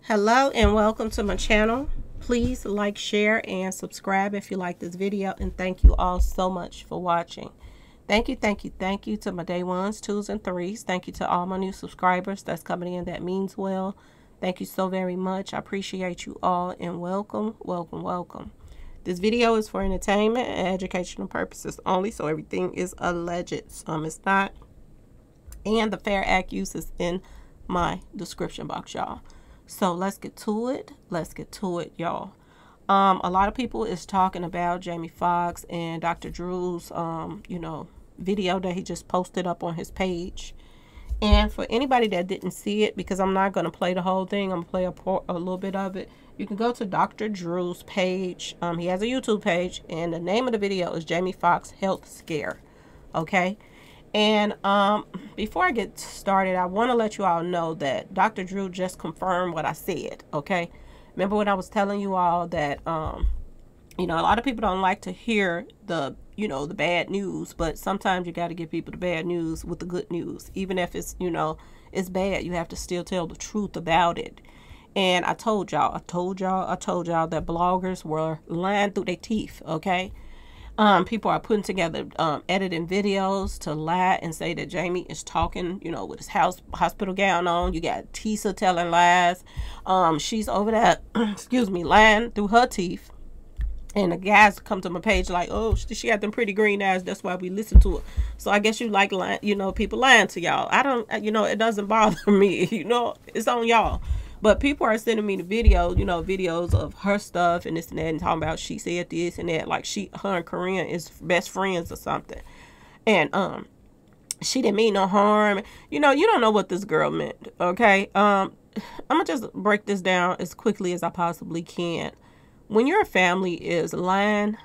Hello and welcome to my channel. Please like, share, and subscribe if you like this video, and thank you all so much for watching. Thank you to my day ones, twos, and threes. Thank you to all my new subscribers that's coming in. That means well. Thank you so very much. I appreciate you all, and welcome. This video is for entertainment and educational purposes only, so everything is alleged. Some is not, and the Fair Act use is in my description box, y'all. So let's get to it. Y'all. A lot of people is talking about Jamie Foxx and Dr. Drew's, video that he just posted up on his page. And for anybody that didn't see it, because I'm not going to play the whole thing, I'm going to play a little bit of it. You can go to Dr. Drew's page. He has a YouTube page, and the name of the video is Jamie Foxx Health Scare. Okay. And before I get started, I want to let you all know that Dr. Drew just confirmed what I said, okay? Remember when I was telling you all that, a lot of people don't like to hear the bad news, but sometimes you got to give people the bad news with the good news. Even if it's, it's bad, you have to still tell the truth about it. And I told y'all that bloggers were lying through their teeth, okay? People are putting together, editing videos to lie and say that Jamie is talking, with his hospital gown on. You got Tisa telling lies. She's over there, lying through her teeth. And the guys come to my page like, oh, she got them pretty green eyes. That's why we listen to her. So I guess you like lying, people lying to y'all. I don't, it doesn't bother me. It's on y'all. But people are sending me the video, videos of her stuff and this and that, and talking about she said this and that, like her and Korean is best friends or something. And she didn't mean no harm. You don't know what this girl meant, okay? I'm gonna just break this down as quickly as I possibly can. When your family is lying,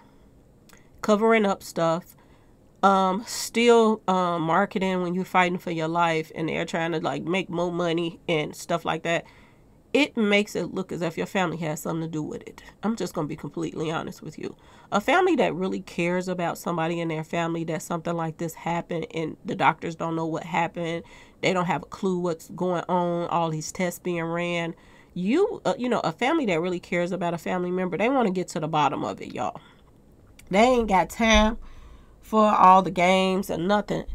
covering up stuff, still marketing when you're fighting for your life, and they're trying to like make more money and stuff like that, it makes it look as if your family has something to do with it. I'm just going to be completely honest with you. A family that really cares about somebody in their family, that something like this happened and the doctors don't know what happened, they don't have a clue what's going on, all these tests being ran. A family that really cares about a family member, they want to get to the bottom of it, y'all. They ain't got time for all the games and nothing.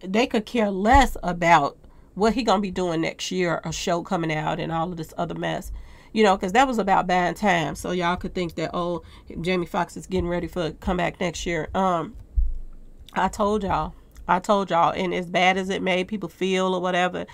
They could care less about what he gonna be doing next year, a show coming out and all of this other mess, because that was about buying time, so y'all could think that, oh, Jamie Foxx is getting ready for a comeback next year. I told y'all, and as bad as it made people feel or whatever,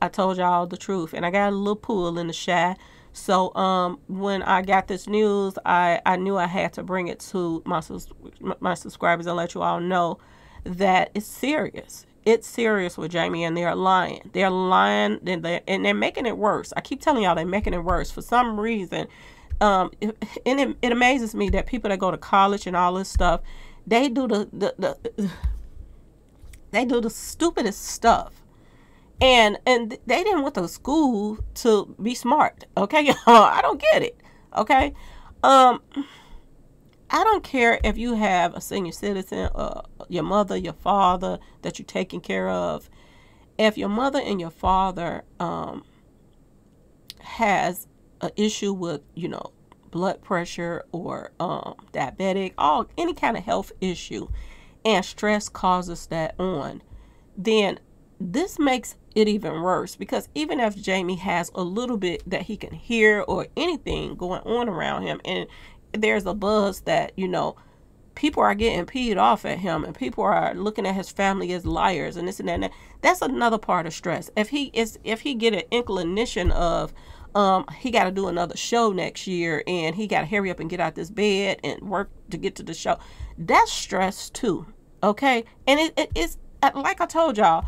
I told y'all the truth, and I got a little pull in the shy. So when I got this news, I knew I had to bring it to my subscribers and let you all know that it's serious. It's serious with Jamie, and they're lying. They're lying, and they're making it worse. I keep telling y'all they're making it worse for some reason. It amazes me that people that go to college and all this stuff, they do the stupidest stuff, and they didn't went to school to be smart. Okay, y'all, I don't get it. Okay, I don't care if you have a senior citizen, your mother, your father that you're taking care of. If your mother and your father has an issue with, blood pressure or diabetic, any kind of health issue, and stress causes that on, then this makes it even worse, because even if Jamie has a little bit that he can hear or anything going on around him, and there's a buzz that, people are getting peed off at him and people are looking at his family as liars and this and that, and that, that's another part of stress. If he get an inclination of he got to do another show next year and he got to hurry up and get out this bed and work to get to the show, that's stress too. Okay. And it's like I told y'all,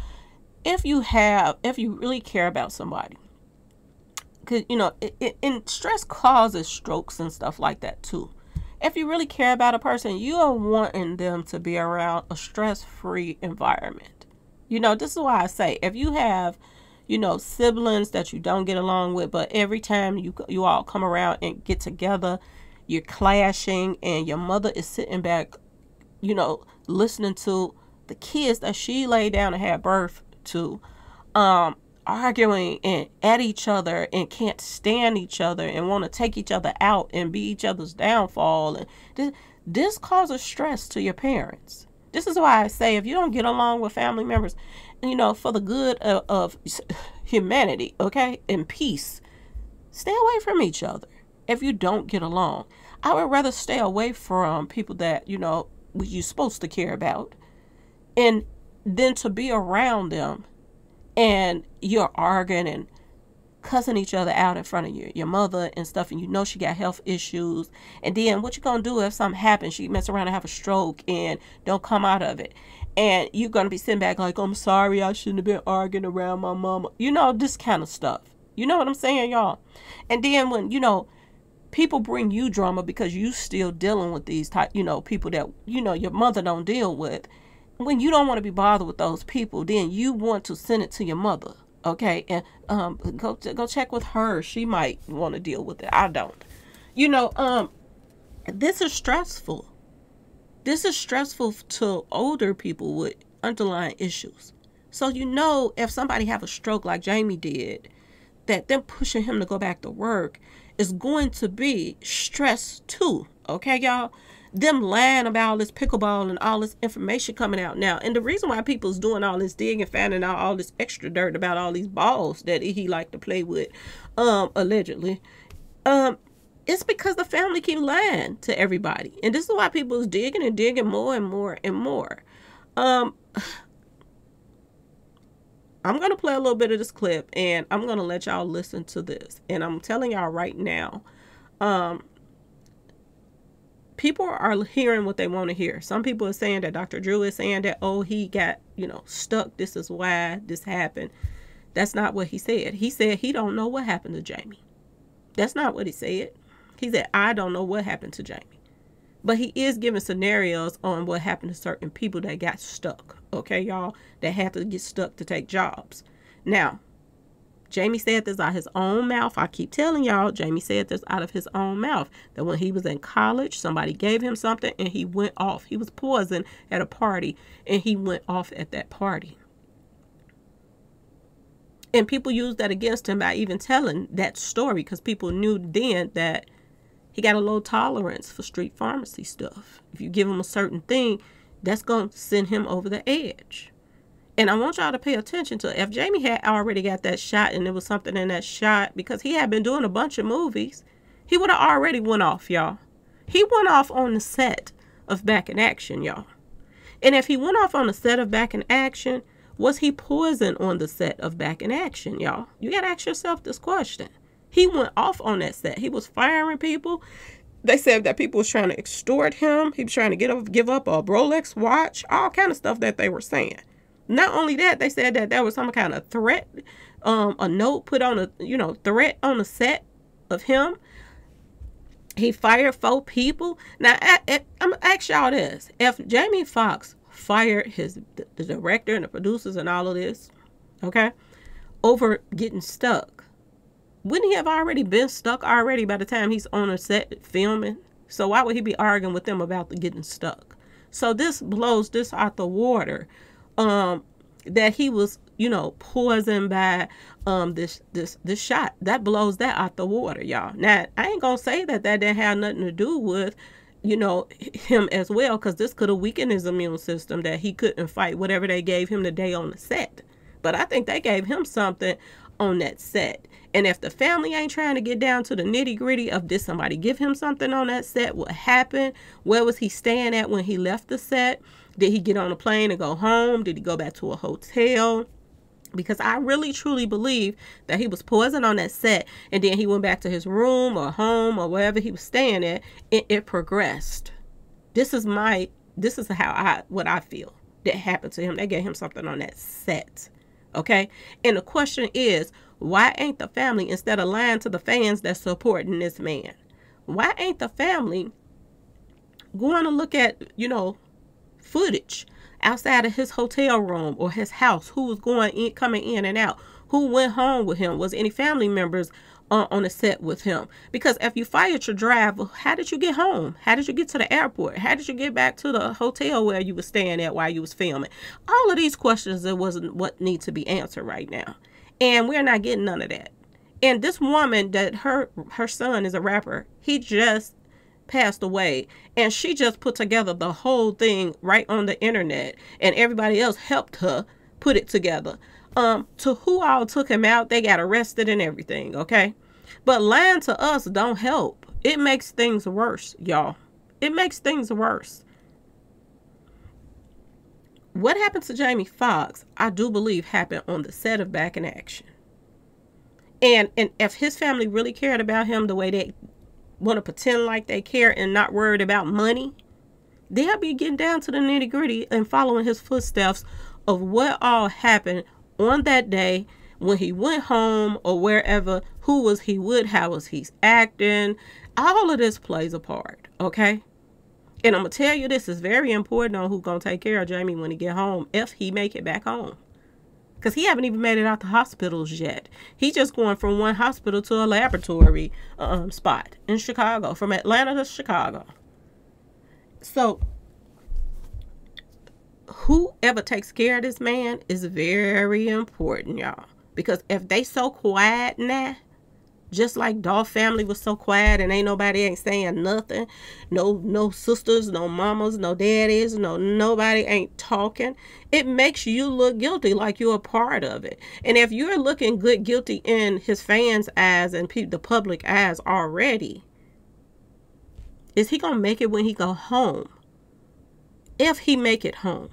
if you really care about somebody, because, and stress causes strokes and stuff like that too. If you really care about a person, you are wanting them to be around a stress-free environment. This is why I say, if you have, siblings that you don't get along with, but every time you all come around and get together, you're clashing, and your mother is sitting back, listening to the kids that she laid down and had birth to, arguing and at each other and can't stand each other and want to take each other out and be each other's downfall. And this causes stress to your parents. This is why I say, if you don't get along with family members, you know, for the good of humanity, okay, and peace, stay away from each other. If you don't get along, I would rather stay away from people that, you know, you're supposed to care about, and then to be around them and you're arguing and cussing each other out in front of your mother and stuff, and you know she got health issues, and then what you gonna do if something happens, she mess around and have a stroke and don't come out of it, and you're gonna be sitting back like, I'm sorry, I shouldn't have been arguing around my mama, you know, this kind of stuff. You know what I'm saying, y'all? And then when, you know, people bring you drama because you still dealing with these type, you know, people that, you know, your mother don't deal with. When you don't want to be bothered with those people, then you want to send it to your mother, okay? And go check with her. She might want to deal with it. I don't. You know, this is stressful. This is stressful to older people with underlying issues. So, you know, if somebody have a stroke like Jamie did, that them pushing him to go back to work is going to be stress too, okay, y'all? Them lying about all this pickleball and all this information coming out now. And the reason why people's doing all this digging, finding out all this extra dirt about all these balls that he liked to play with, allegedly, it's because the family keep lying to everybody. And this is why people's digging and digging more and more and more. I'm going to play a little bit of this clip, and I'm going to let y'all listen to this. And I'm telling y'all right now, people are hearing what they want to hear. Some people are saying that Dr. Drew is saying that, oh, he got, you know, stuck. This is why this happened. That's not what he said. He said he don't know what happened to Jamie. That's not what he said. He said, I don't know what happened to Jamie. But he is giving scenarios on what happened to certain people that got stuck. Okay, y'all? That had to get stuck to take jobs. Now, Jamie said this out of his own mouth. I keep telling y'all, Jamie said this out of his own mouth. That when he was in college, somebody gave him something and he went off. He was poisoned at a party and he went off at that party. And people used that against him by even telling that story because people knew then that he got a low tolerance for street pharmacy stuff. If you give him a certain thing, that's going to send him over the edge. And I want y'all to pay attention to it. If Jamie had already got that shot and there was something in that shot, because he had been doing a bunch of movies, he would have already went off, y'all. He went off on the set of Back in Action, y'all. And if he went off on the set of Back in Action, was he poisoned on the set of Back in Action, y'all? You got to ask yourself this question. He went off on that set. He was firing people. They said that people was trying to extort him. He was trying to give up a Rolex watch, all kind of stuff that they were saying. Not only that, they said that there was some kind of threat, a note put on a, you know, threat on the set of him. He fired 4 people. Now, I'm going to ask y'all this. If Jamie Foxx fired the director and the producers and all of this, okay, over getting stuck, wouldn't he have already been stuck already by the time he's on a set filming? So why would he be arguing with them about the getting stuck? So this blows this out the water, that he was, you know, poisoned by this shot. That blows that out the water, y'all. Now, I ain't gonna say that didn't have nothing to do with, you know, him as well, because this could have weakened his immune system, that he couldn't fight whatever they gave him the day on the set. But I think they gave him something on that set. And if the family ain't trying to get down to the nitty gritty of, did somebody give him something on that set? What happened? Where was he staying at when he left the set? Did he get on a plane and go home? Did he go back to a hotel? Because I really truly believe that he was poisoned on that set, and then he went back to his room or home or wherever he was staying at. It progressed. This is what I feel that happened to him. They gave him something on that set. Okay? And the question is, why ain't the family, instead of lying to the fans that's supporting this man, why ain't the family going to look at, you know, footage outside of his hotel room or his house? Who was coming in and out? Who went home with him? Was any family members on the set with him? Because if you fired your driver, how did you get home? How did you get to the airport? How did you get back to the hotel where you were staying at while you was filming? All of these questions, that wasn't what need to be answered right now. And we're not getting none of that. And this woman that her son is a rapper, he just passed away, and she just put together the whole thing right on the internet, and everybody else helped her put it together. To who all took him out, they got arrested and everything, okay? But lying to us don't help. It makes things worse, y'all. It makes things worse. What happened to Jamie Foxx, I do believe happened on the set of Back in Action. And if his family really cared about him the way they want to pretend like they care and not worried about money, they'll be getting down to the nitty gritty and following his footsteps of what all happened on that day when he went home or wherever. Who was he with? How was he acting? All of this plays a part, okay? And I'm going to tell you, this is very important on who's going to take care of Jamie when he get home, if he make it back home. Because he haven't even made it out the hospitals yet. He just going from one hospital to a laboratory spot in Chicago, from Atlanta to Chicago. So whoever takes care of this man is very important, y'all. Because if they so quiet now, just like Dolph family was so quiet and ain't saying nothing, no sisters, no mamas, no daddies, nobody ain't talking, it makes you look guilty, like you're a part of it. And if you're looking good guilty in his fans' eyes and the public eyes already, is he gonna make it when he go home? If he make it home,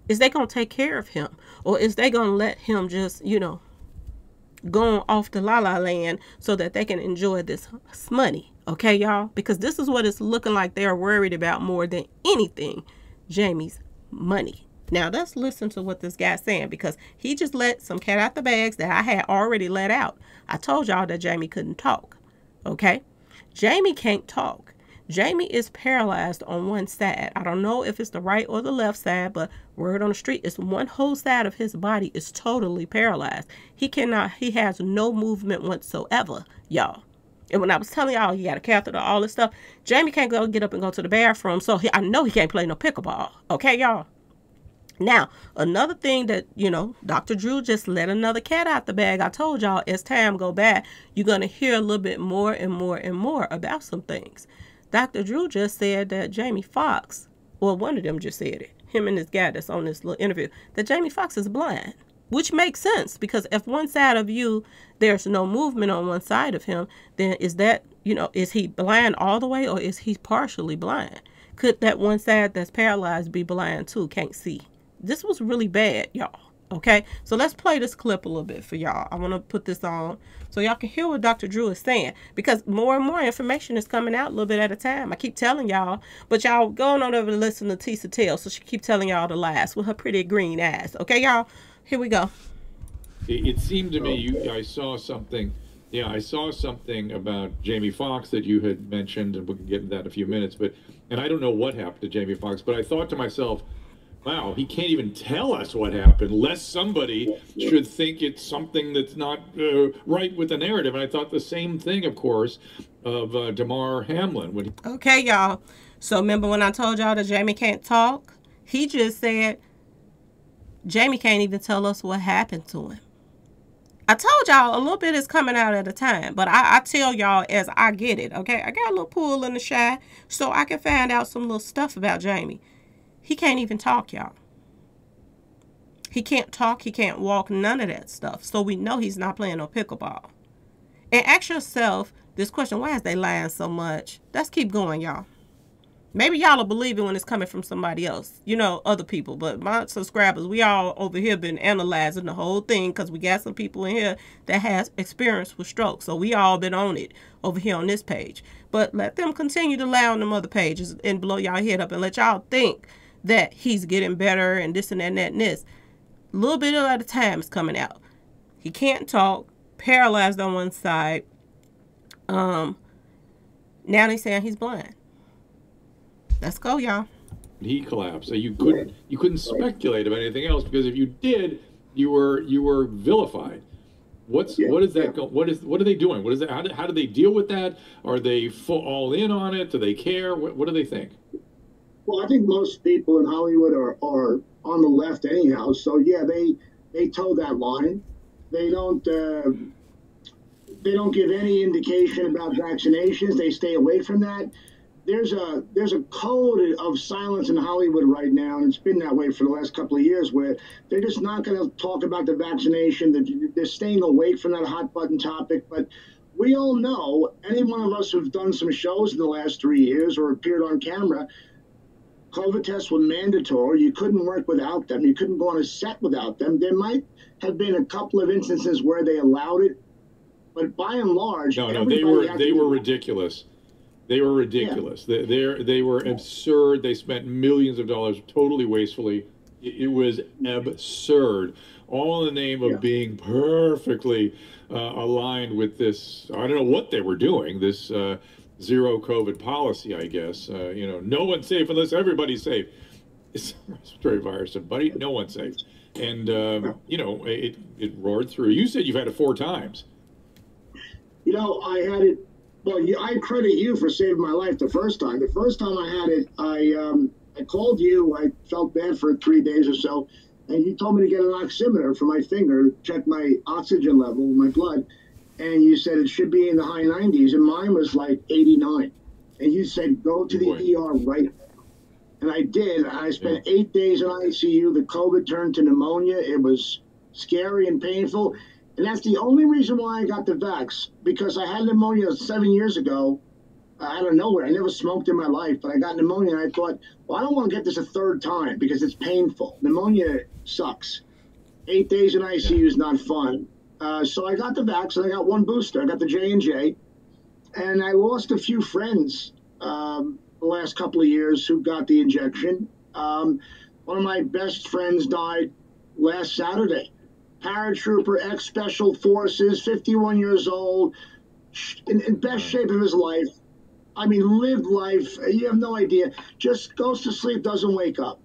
is they gonna take care of him, or is they gonna let him just, going off to La La Land so that they can enjoy this money? Okay, y'all? Because this is what it's looking like they're worried about more than anything, Jamie's money. Now, let's listen to what this guy's saying, because he just let some cat out the bags that I had already let out. I told y'all that Jamie couldn't talk, okay? Jamie can't talk. Jamie is paralyzed on one side. I don't know if it's the right or the left side, but word on the street is one whole side of his body is totally paralyzed. He has no movement whatsoever, y'all. And when I was telling y'all he got a catheter, all this stuff, Jamie can't get up and go to the bathroom, so I know he can't play no pickleball. Okay, y'all? Now, another thing that, Dr. Drew just let another cat out the bag. I told y'all, as time go by, you're going to hear a little bit more and more and more about some things. Dr. Drew just said that Jamie Foxx, well, one of them just said it, him and this guy that's on this little interview, that Jamie Foxx is blind, which makes sense, because if one side of you, there's no movement on one side of him, then is that, is he blind all the way, or is he partially blind? Could that one side that's paralyzed be blind too, can't see? This was really bad, y'all. Okay, so let's play this clip a little bit for y'all. I want to put this on so y'all can hear what Dr. Drew is saying, because more and more information is coming out a little bit at a time. I keep telling y'all, but y'all going on over to listen to Tisa tell, so she keep telling y'all the lies with her pretty green eyes. Okay, y'all, here we go. It seemed to me I saw something. Yeah, I saw something about Jamie Foxx that you had mentioned, and we can get into that in a few minutes. And I don't know what happened to Jamie Foxx, but I thought to myself, wow, he can't even tell us what happened, lest somebody should think it's something that's not right with the narrative. And I thought the same thing, of course, of Damar Hamlin. Okay, y'all. So remember when I told y'all that Jamie can't talk? He just said Jamie can't even tell us what happened to him. I told y'all a little bit is coming out at a time, but I tell y'all as I get it, okay? I got a little pull in the shy so I can find out some little stuff about Jamie. He can't even talk, y'all. He can't talk. He can't walk. None of that stuff. So we know he's not playing no pickleball. And ask yourself this question. Why is they lying so much? Let's keep going, y'all. Maybe y'all will believe it when it's coming from somebody else. Other people. But my subscribers, we all over here been analyzing the whole thing, because we got some people in here that has experience with stroke. So we all been on it over here on this page. But let them continue to lie on them other pages and blow y'all head up and let y'all think that he's getting better and this and that and that and this. A little bit at a time is coming out. He can't talk, paralyzed on one side. Now they're saying he's blind. Let's go, y'all. He collapsed. So you couldn't speculate about anything else, because if you did, you were vilified. What are they doing? What is that? How do they deal with that? Are they all in on it? Do they care? What do they think? Well, I think most people in Hollywood are on the left anyhow. So yeah, they toe that line. They don't. They don't give any indication about vaccinations. They stay away from that. There's a code of silence in Hollywood right now, and it's been that way for the last couple of years, where they're just not going to talk about the vaccination. They're staying away from that hot button topic. But we all know, any one of us who've done some shows in the last 3 years or appeared on camera, COVID tests were mandatory. You couldn't work without them. You couldn't go on a set without them. There might have been a couple of instances where they allowed it, but by and large, no, they were ridiculous. They were ridiculous. Yeah. They were absurd. They spent millions of dollars totally wastefully. It was absurd. All in the name of being perfectly aligned with this. I don't know what they were doing. This zero COVID policy, I guess. You know, no one's safe unless everybody's safe. It's a respiratory virus, buddy. No one's safe. And you know, it roared through. You said you've had it 4 times. You know, I had it. Well, I credit you for saving my life the first time. The first time I had it, I called you. I felt bad for 3 days or so, and you told me to get an oximeter for my finger, check my oxygen level, my blood, and you said it should be in the high 90s, and mine was like 89. And you said, go to the ER right now. And I did. I spent 8 days in ICU. The COVID turned to pneumonia. It was scary and painful. And that's the only reason why I got the vax, because I had pneumonia 7 years ago out of nowhere. I never smoked in my life, but I got pneumonia, and I thought, well, I don't want to get this a 3rd time because it's painful. Pneumonia sucks. 8 days in ICU is not fun. So I got the vax, and I got 1 booster. I got the J&J, and I lost a few friends the last couple of years who got the injection. One of my best friends died last Saturday. Paratrooper, ex-Special Forces, 51 years old, in best shape of his life. I mean, lived life. You have no idea. Just goes to sleep, doesn't wake up.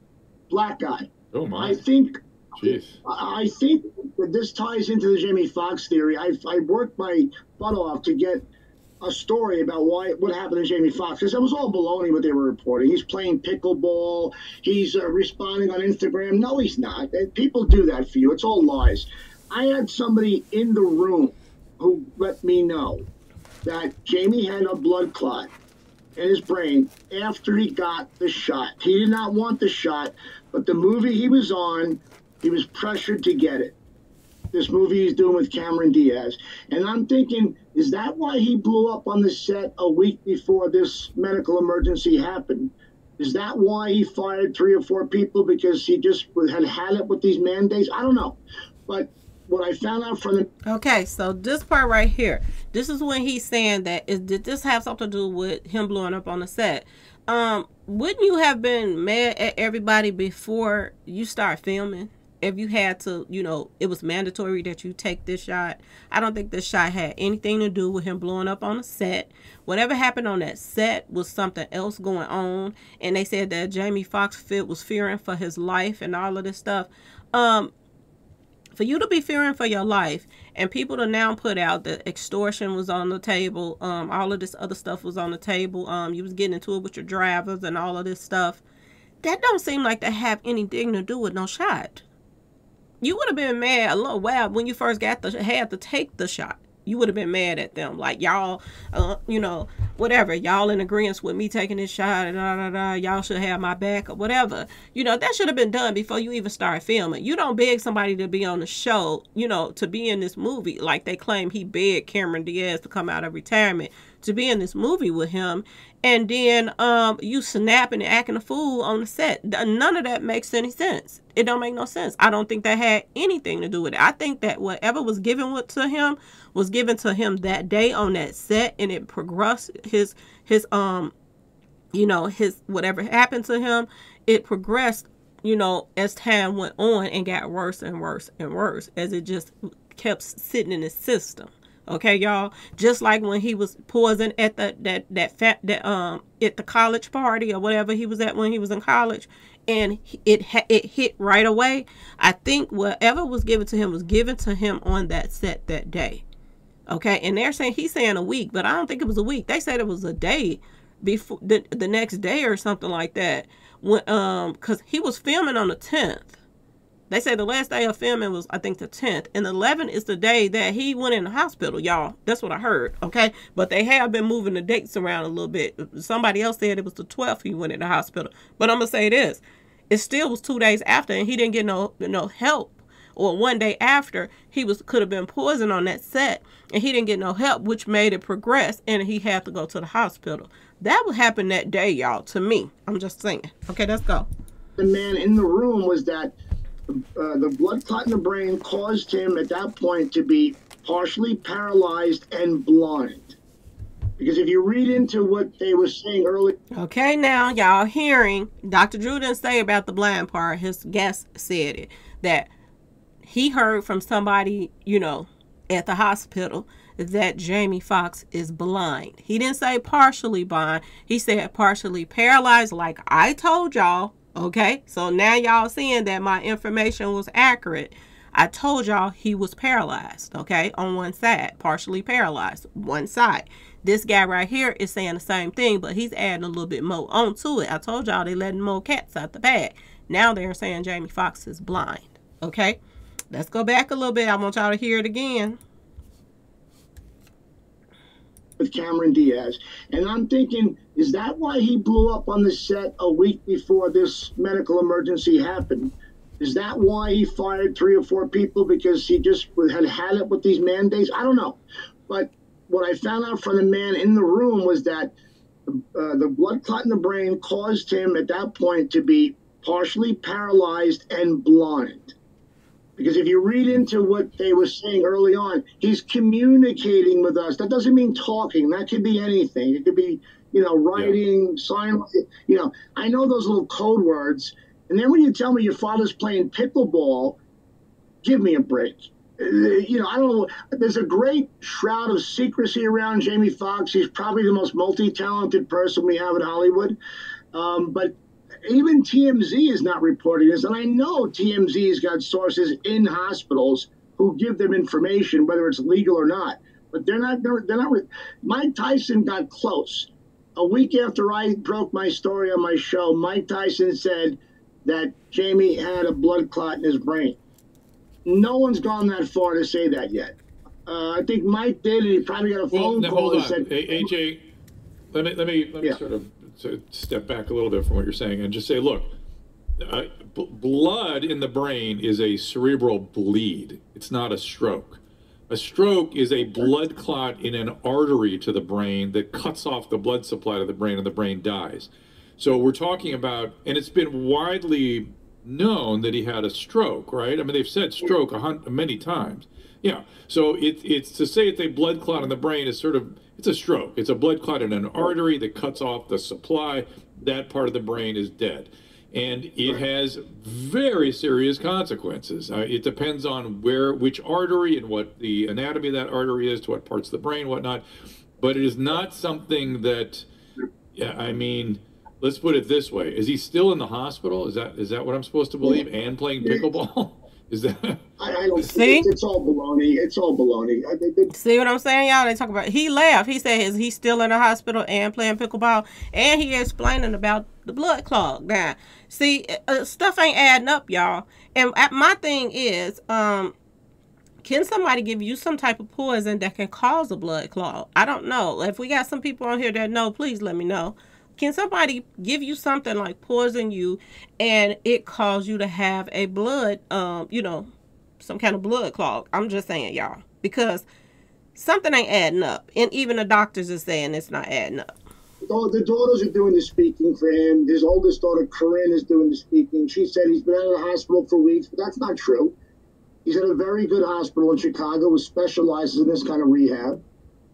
Black guy. Oh, my. I think that this ties into the Jamie Foxx theory. I worked my butt off to get a story about what happened to Jamie Foxx, because that was all baloney what they were reporting. He's playing pickleball. He's responding on Instagram. No, he's not. People do that for you. It's all lies. I had somebody in the room who let me know that Jamie had a blood clot in his brain after he got the shot. He did not want the shot, but the movie he was on, he was pressured to get it. This movie he's doing with Cameron Diaz. And I'm thinking, is that why he blew up on the set a week before this medical emergency happened? Is that why he fired 3 or 4 people, because he just had it with these mandates? I don't know. But what I found out from the... Okay, so this part right here, this is when he's saying that, did this have something to do with him blowing up on the set? Wouldn't you have been mad at everybody before you start filming? If you had to, you know, it was mandatory that you take this shot. I don't think this shot had anything to do with him blowing up on the set. Whatever happened on that set was something else going on. And they said that Jamie Foxx was fearing for his life and all of this stuff. For you to be fearing for your life and people to now put out that extortion was on the table, all of this other stuff was on the table, you was getting into it with your drivers and all of this stuff, that don't seem like they have anything to do with no shot. You would have been mad a little while when you first had to take the shot. You would have been mad at them, like, y'all, you know, whatever, y'all in agreement with me taking this shot, and y'all should have my back or whatever. You know, that should have been done before you even started filming. You don't beg somebody to be on the show, you know, to be in this movie, like they claim he begged Cameron Diaz to come out of retirement to be in this movie with him, and then you snapping and acting a fool on the set. None of that makes any sense. It don't make no sense. I don't think that had anything to do with it. I think that whatever was given to him was given to him that day on that set, and it progressed his you know, his whatever happened to him, it progressed, you know, as time went on and got worse and worse and worse as it just kept sitting in his system. Okay, y'all. Just like when he was poisoned at at the college party or whatever he was at when he was in college, and it hit right away. I think whatever was given to him was given to him on that set that day. Okay, and he's saying a week, but I don't think it was a week. They said it was a day before the next day or something like that. When because he was filming on the 10th. They say the last day of filming was, I think, the 10th. And the 11th is the day that he went in the hospital, y'all. That's what I heard, okay? But they have been moving the dates around a little bit. Somebody else said it was the 12th he went in the hospital. But I'm going to say this. It still was 2 days after, and he didn't get no help. Or 1 day after, could have been poisoned on that set, and he didn't get no help, which made it progress, and he had to go to the hospital. That would happen that day, y'all, to me. I'm just saying. Okay, let's go. The man in the room was that the blood clot in the brain caused him at that point to be partially paralyzed and blind. Because if you read into what they were saying earlier. Okay, now, y'all hearing, Dr. Drew didn't say about the blind part. His guest said it, that he heard from somebody, you know, at the hospital that Jamie Foxx is blind. He didn't say partially blind. He said partially paralyzed, like I told y'all. Okay, so now y'all seeing that my information was accurate. I told y'all he was paralyzed, okay, on one side, partially paralyzed, one side. This guy right here is saying the same thing, but he's adding a little bit more onto it. I told y'all they letting more cats out the bag. Now they're saying Jamie Foxx is blind, okay? Let's go back a little bit. I want y'all to hear it again. With Cameron Diaz. And I'm thinking, is that why he blew up on the set a week before this medical emergency happened? Is that why he fired 3 or 4 people because he just had it with these mandates? I don't know. But what I found out from the man in the room was that the blood clot in the brain caused him at that point to be partially paralyzed and blind. Because if you read into what they were saying early on, he's communicating with us. That doesn't mean talking. That could be anything. It could be, you know, writing, sign, you know. I know those little code words. And then when you tell me your father's playing pickleball, give me a break. You know, I don't know. There's a great shroud of secrecy around Jamie Foxx. He's probably the most multi-talented person we have in Hollywood. But even TMZ is not reporting this, and I know TMZ's got sources in hospitals who give them information, whether it's legal or not. But they're not. Mike Tyson got close. A week after I broke my story on my show, Mike Tyson said that Jamie had a blood clot in his brain. No one's gone that far to say that yet. I think Mike did, and he probably got a phone call. Hold on, said, AJ. Let me sort of step back a little bit from what you're saying and just say, look, blood in the brain is a cerebral bleed. It's not a stroke. A stroke is a blood clot in an artery to the brain that cuts off the blood supply to the brain, and the brain dies. So we're talking about, and it's been widely known that he had a stroke, right? I mean, they've said stroke many times. Yeah. So it's to say it's a blood clot in the brain is sort of, it's a stroke. It's a blood clot in an artery that cuts off the supply. That part of the brain is dead. And it has very serious consequences. It depends on which artery and what the anatomy of that artery is, to what parts of the brain, whatnot. But it is not something that, yeah, I mean, let's put it this way. Is he still in the hospital? Is that what I'm supposed to believe? And playing pickleball? Is that? I don't see. It's all baloney. It's all baloney. See what I'm saying, y'all? They talk about. He laughed. He said he's still in the hospital and playing pickleball, and he explaining about the blood clog. Now, see, stuff ain't adding up, y'all. And my thing is, can somebody give you some type of poison that can cause a blood clog? I don't know. If we got some people on here that know, please let me know. Can somebody give you something like poison you and it cause you to have a blood, you know, some kind of blood clog? I'm just saying, y'all, because something ain't adding up. And even the doctors are saying it's not adding up. The daughters are doing the speaking for him. His oldest daughter, Corinne, is doing the speaking. She said he's been out of the hospital for weeks, but that's not true. He's at a very good hospital in Chicago who specializes in this kind of rehab.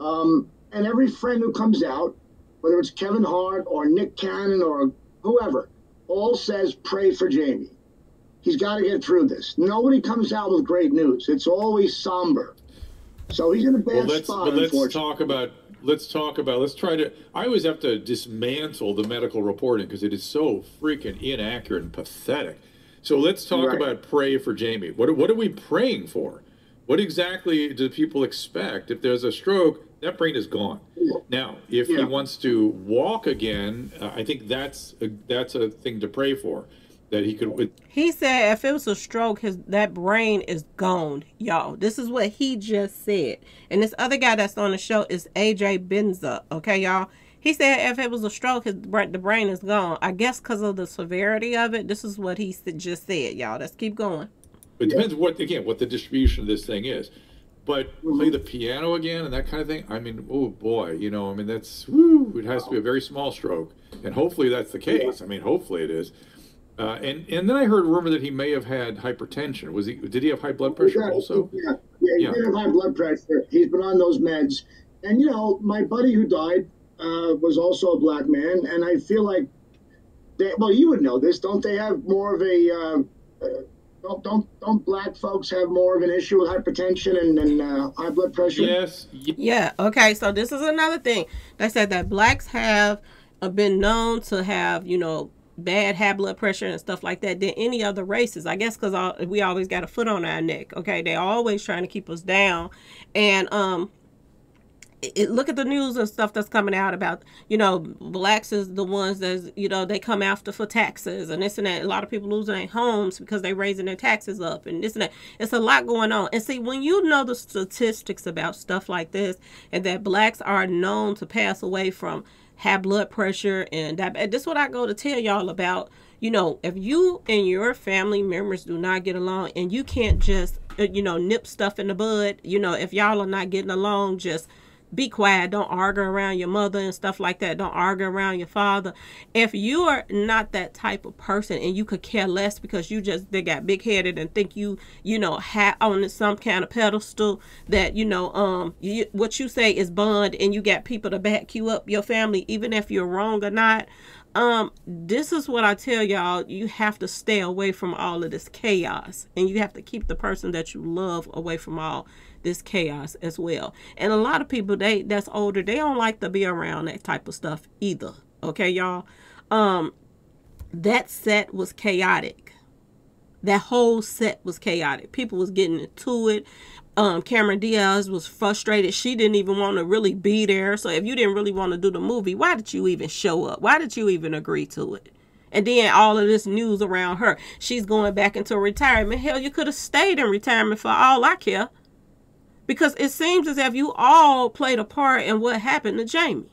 And every friend who comes out, whether it's Kevin Hart or Nick Cannon or whoever, all says pray for Jamie. He's got to get through this. Nobody comes out with great news. It's always somber. So he's in a bad spot, unfortunately. Let's try to, I always have to dismantle the medical reporting because it is so freaking inaccurate and pathetic. So let's talk about pray for Jamie. What are we praying for? What exactly do people expect? If there's a stroke, that brain is gone. Now, if he wants to walk again, I think that's a thing to pray for. that he could. He said if it was a stroke, that brain is gone, y'all. This is what he just said. And this other guy that's on the show is AJ Benza. Okay, y'all. He said if it was a stroke, the brain is gone. I guess because of the severity of it. This is what he just said, y'all. Let's keep going. It depends what the distribution of this thing is. But play the piano again and that kind of thing. I mean, oh boy, you know, I mean, that's, woo, it has to be a very small stroke. And hopefully that's the case. I mean, hopefully it is. And then I heard a rumor that he may have had hypertension. Did he have high blood pressure also? Yeah, he did have high blood pressure. He's been on those meds. And, you know, my buddy who died was also a black man. And I feel like, well, you would know this. Don't they have more of a... Don't black folks have more of an issue with hypertension and high blood pressure? Yes. Yeah. Okay. So this is another thing. They said that blacks have been known to have, you know, bad high blood pressure and stuff like that than any other races. I guess because we always got a foot on our neck. Okay. They're always trying to keep us down. And look at the news and stuff that's coming out about, you know, blacks is the ones that, you know, they come after for taxes and this and that. A lot of people losing their homes because they raising their taxes up and this and that. It's a lot going on. And see, when you know the statistics about stuff like this and that blacks are known to pass away from high blood pressure and diabetes, this is what I go to tell y'all about. You know, if you and your family members do not get along and you can't just, you know, nip stuff in the bud, you know, if y'all are not getting along, just be quiet. Don't argue around your mother and stuff like that. Don't argue around your father. If you are not that type of person and you could care less because they got big headed and think you know, on some kind of pedestal that, you know, what you say is bond and you got people to back you up, your family, even if you're wrong or not. This is what I tell y'all. You have to stay away from all of this chaos and you have to keep the person that you love away from all this chaos as well. And a lot of people that's older, they don't like to be around that type of stuff either. Okay, y'all. That set was chaotic. That whole set was chaotic. People was getting into it. Cameron Diaz was frustrated. She didn't even want to really be there. So if you didn't really want to do the movie, why did you even show up? Why did you even agree to it? And then all of this news around her. She's going back into retirement. Hell, you could have stayed in retirement for all I care. Because it seems as if you all played a part in what happened to Jamie.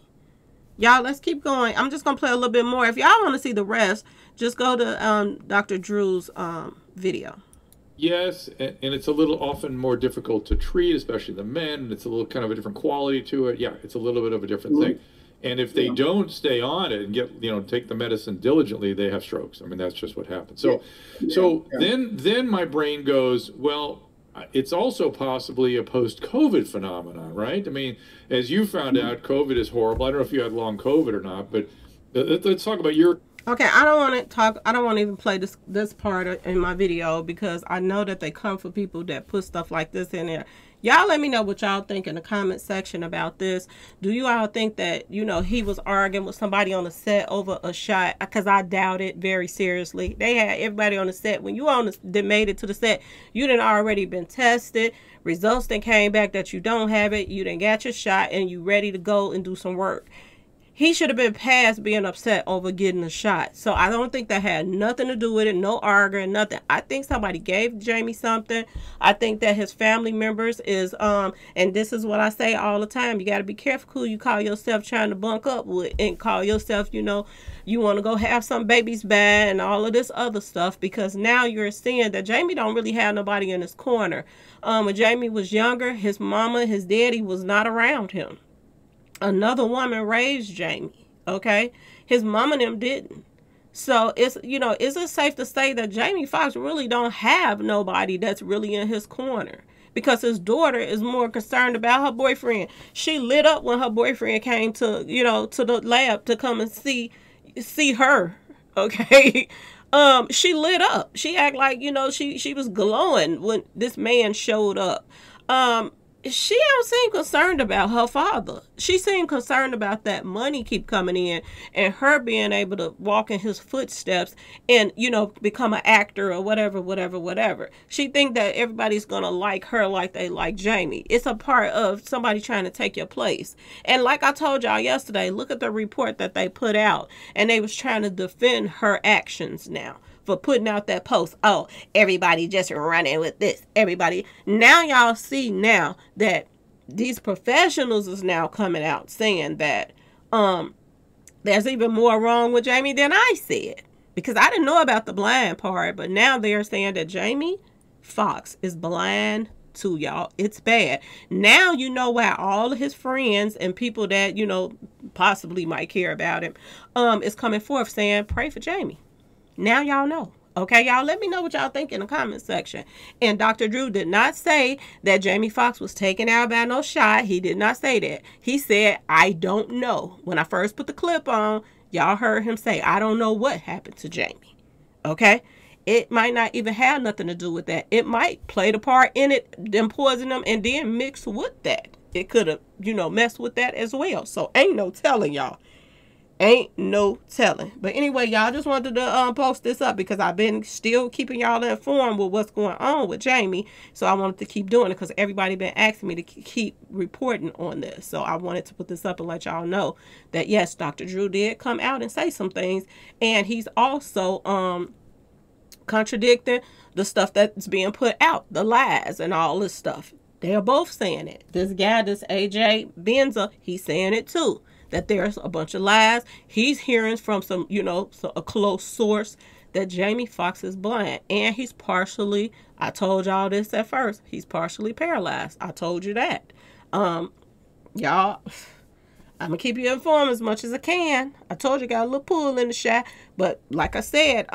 Y'all, let's keep going. I'm just going to play a little bit more. If y'all want to see the rest, just go to Dr. Drew's video. Yes, and it's a little often more difficult to treat, especially the men. And it's a little kind of a different quality to it. Yeah, it's a little bit of a different thing. And if they don't stay on it and get, you know, take the medicine diligently, they have strokes. I mean, that's just what happens. So, then my brain goes, well, it's also possibly a post-COVID phenomenon, right? I mean, as you found out, COVID is horrible. I don't know if you had long COVID or not, but let's talk about your... Okay, I don't want to even play this part in my video because I know that they come for people that put stuff like this in there. Y'all let me know what y'all think in the comment section about this. Do you all think that, you know, he was arguing with somebody on the set over a shot? Because I doubt it very seriously. They had everybody on the set. When you made it to the set, you done already been tested. Results then came back that you don't have it. You done got your shot and you ready to go and do some work. He should have been past being upset over getting a shot. So I don't think that had nothing to do with it. No arguing, nothing. I think somebody gave Jamie something. I think that his family members is, and this is what I say all the time. You got to be careful who you call yourself trying to bunk up with and call yourself, you know, you want to go have some babies bad and all of this other stuff because now you're seeing that Jamie don't really have nobody in his corner. When Jamie was younger, his mama, his daddy was not around him. Another woman raised Jamie, okay? His mama and them didn't. So it's, you know, is it safe to say that Jamie Foxx really don't have nobody that's really in his corner? Because his daughter is more concerned about her boyfriend. She lit up when her boyfriend came to, you know, to the lab to come and see her, okay? She lit up. She act like, you know, she was glowing when this man showed up. She don't seem concerned about her father. She seemed concerned about that money keep coming in and her being able to walk in his footsteps and, you know, become an actor or whatever. She think that everybody's going to like her like they like Jamie. It's a part of somebody trying to take your place. And like I told y'all yesterday, look at the report that they put out and they was trying to defend her actions now. for putting out that post. Oh, everybody just running with this. Everybody. Now y'all see now that these professionals is now coming out saying that there's even more wrong with Jamie than I said. Because I didn't know about the blind part, but now they're saying that Jamie Foxx is blind too, y'all. It's bad. Now you know why all of his friends and people that, you know, possibly might care about him is coming forth saying, pray for Jamie. Now y'all know. Okay, y'all, let me know what y'all think in the comment section. And Dr. Drew did not say that Jamie Foxx was taken out by no shot. He did not say that. He said, I don't know. When I first put the clip on, y'all heard him say, I don't know what happened to Jamie. Okay? It might not even have nothing to do with that. It might play the part in it, then poison them, and then mix with that. It could have, you know, messed with that as well. So ain't no telling, y'all. Ain't no telling. But anyway, y'all, just wanted to post this up because I've been still keeping y'all informed with what's going on with Jamie. So I wanted to keep doing it because everybody been asking me to keep reporting on this. So I wanted to put this up and let y'all know that, yes, Dr. Drew did come out and say some things. And he's also contradicting the stuff that's being put out, the lies and all this stuff. They're both saying it. This guy, this AJ Benza, he's saying it too. That there's a bunch of lies. He's hearing from some, you know, a close source that Jamie Foxx is blind. And he's partially, I told y'all this at first, he's partially paralyzed. I told you that. Y'all, I'm going to keep you informed as much as I can. I told you got a little pull in the shot. But like I said,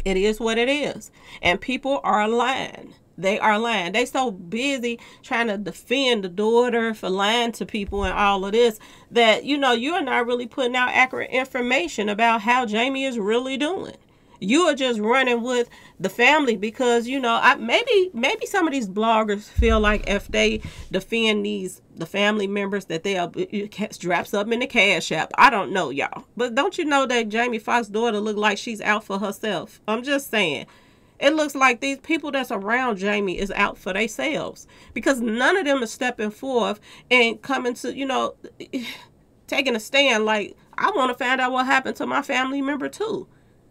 it is what it is. And people are lying. They are lying. They so busy trying to defend the daughter for lying to people and all of this that, you know, you are not really putting out accurate information about how Jamie is really doing. You are just running with the family because, you know, maybe some of these bloggers feel like if they defend the family members that they'll strap something in the cash app. I don't know, y'all. But don't you know that Jamie Foxx's daughter look like she's out for herself? I'm just saying. It looks like these people that's around Jamie is out for themselves because none of them is stepping forth and coming to, you know, taking a stand like, I want to find out what happened to my family member too.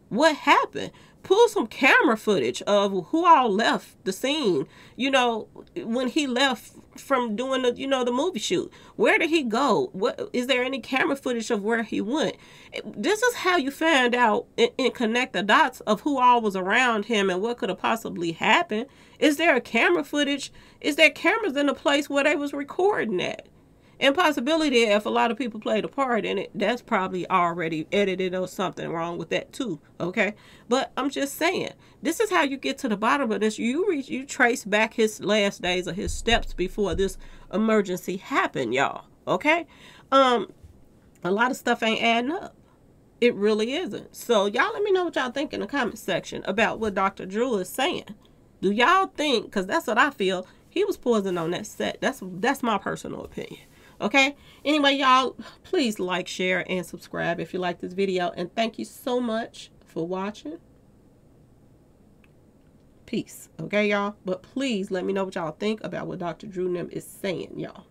What happened? Pull some camera footage of who all left the scene, you know, when he left from doing the, you know, the movie shoot. Where did he go? What is there any camera footage of where he went? This is how you find out and connect the dots of who all was around him and what could have possibly happened. Is there a camera footage? Is there cameras in the place where they was recording at? And possibility if a lot of people played a part in it, that's probably already edited or something wrong with that too, okay? But I'm just saying, this is how you get to the bottom of this. You trace back his last days or his steps before this emergency happened, y'all, okay? A lot of stuff ain't adding up. It really isn't. So y'all let me know what y'all think in the comment section about what Dr. Drew is saying. Do y'all think, because that's what I feel, he was poisoned on that set. That's my personal opinion. Okay, anyway, y'all, please like, share, and subscribe if you like this video. And thank you so much for watching. Peace. Okay, y'all? But please let me know what y'all think about what Dr. Drew Nim is saying, y'all.